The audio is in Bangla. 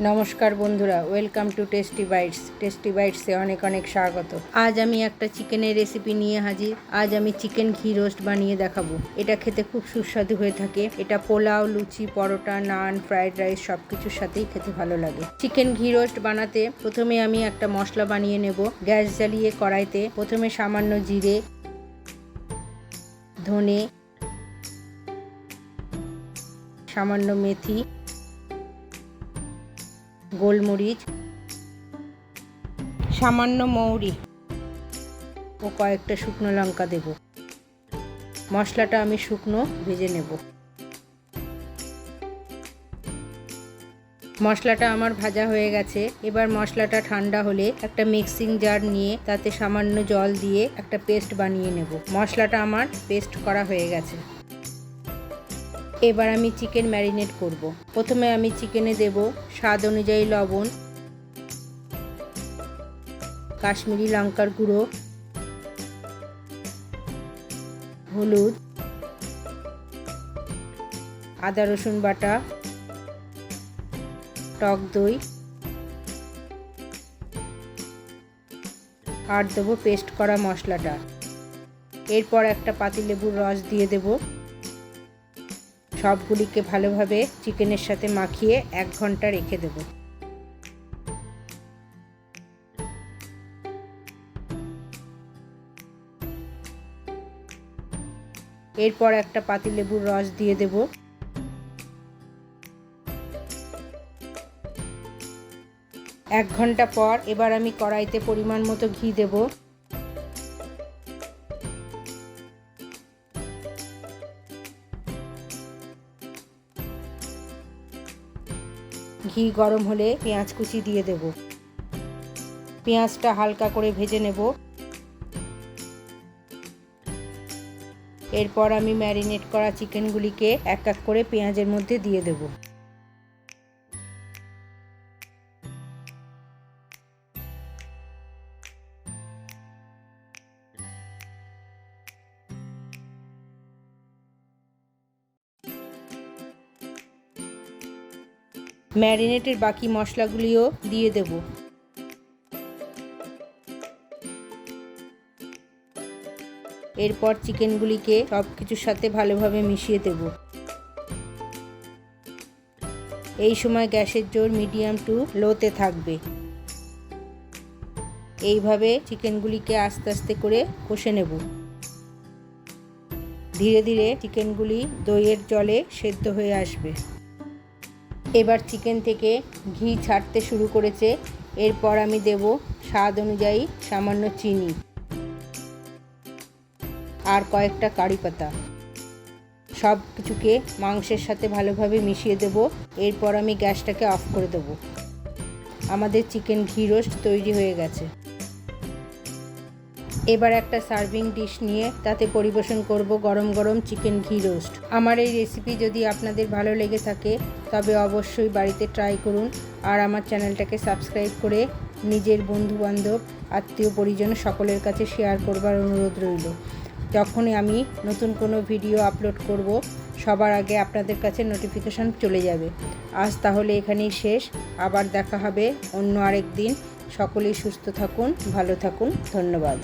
নমস্কার বন্ধুরা, ওয়েলকাম টু টেস্টি বাইটসে অনেক অনেক স্বাগত। আজ আমি একটা চিকেনের রেসিপি নিয়ে হাজির। আজ আমি চিকেন ঘি রোস্ট বানিয়ে দেখাবো। এটা খেতে খুব সুস্বাদু হয়ে থাকে। এটা পোলাও, লুচি, পরোটা, নান, ফ্রাইড রাইস সব কিছুর সাথেই খেতে ভালো লাগে। চিকেন ঘি রোস্ট বানাতে প্রথমে আমি একটা মশলা বানিয়ে নেব। গ্যাস জ্বালিয়ে কড়াইতে প্রথমে সামান্য জিরে, ধনে, সামান্য মেথি, গোলমরিচ, সামান্য মৌরি ও কয়েকটা শুকনো লঙ্কা দেব। মশলাটা আমি শুকনো ভেজে নেব। মশলাটা আমার ভাজা হয়ে গেছে। এবার মশলাটা ঠান্ডা হলে একটা মিক্সিং জার নিয়ে তাতে সামান্য জল দিয়ে একটা পেস্ট বানিয়ে নেব। মশলাটা আমার পেস্ট করা হয়ে গেছে। এবার আমি চিকেন ম্যারিনেট করব। প্রথমে আমি চিকেনে দেব স্বাদ অনুযায়ী লবণ, কাশ্মীরি লঙ্কার গুঁড়ো, হলুদ, আদা রসুন বাটা, টক দই আর দেবো পেস্ট করা মশলাটা। এরপর একটা পাতিলেবুর রস দিয়ে দেব। সবগুলিকে ভালোভাবে চিকেনের সাথে মাখিয়ে 1 ঘন্টা রেখে দেব। এরপর একটা পাতিলেবুর রস দিয়ে দেব। এক ঘন্টা পর এবার আমি কড়াইতে পরিমাণ মতো ঘি দেব। ঘি গরম হলে পেঁয়াজ কুচি দিয়ে দেব। পেঁয়াজটা হালকা করে ভেজে নেব। এরপর আমি ম্যারিনেট করা চিকেনগুলিকে এক এক করে পেঁয়াজের মধ্যে দিয়ে দেব। ম্যারিনেটের বাকি মশলাগুলিও দিয়ে দেব। এরপর চিকেনগুলিকে সব কিছুর সাথে ভালোভাবে মিশিয়ে দেব। এই সময় গ্যাসের জোর মিডিয়াম টু লোতে থাকবে। এইভাবে চিকেনগুলিকে আস্তে আস্তে করে কষে নেব। ধীরে ধীরে চিকেনগুলি দইয়ের জলে সেদ্ধ হয়ে আসবে। এবার চিকেন থেকে ঘি ছাড়তে শুরু করেছে। এরপর আমি দেব স্বাদ অনুযায়ী সামান্য চিনি আর কয়েকটা কারি পাতা। সব কিছুকে মাংসের সাথে ভালোভাবে মিশিয়ে দেব। এরপর আমি গ্যাসটাকে অফ করে দেব। আমাদের চিকেন ঘি রোস্ট তৈরি হয়ে গেছে। এবার একটা সার্ভিং ডিশ নিয়ে তাতে পরিবেশন করব গরম গরম চিকেন ঘি রোস্ট। আমার এই রেসিপি যদি আপনাদের ভালো লেগে থাকে তবে অবশ্যই বাড়িতে ট্রাই করুন। আর আমার চ্যানেলটাকে সাবস্ক্রাইব করে নিজের বন্ধুবান্ধব, আত্মীয় পরিজন সকলের কাছে শেয়ার করবার অনুরোধ রইল। যখনই আমি নতুন কোনো ভিডিও আপলোড করব সবার আগে আপনাদের কাছে নোটিফিকেশন চলে যাবে। আজ তাহলে এখানেই শেষ। আবার দেখা হবে অন্য আরেক দিন। সকলেই সুস্থ থাকুন, ভালো থাকুন। ধন্যবাদ।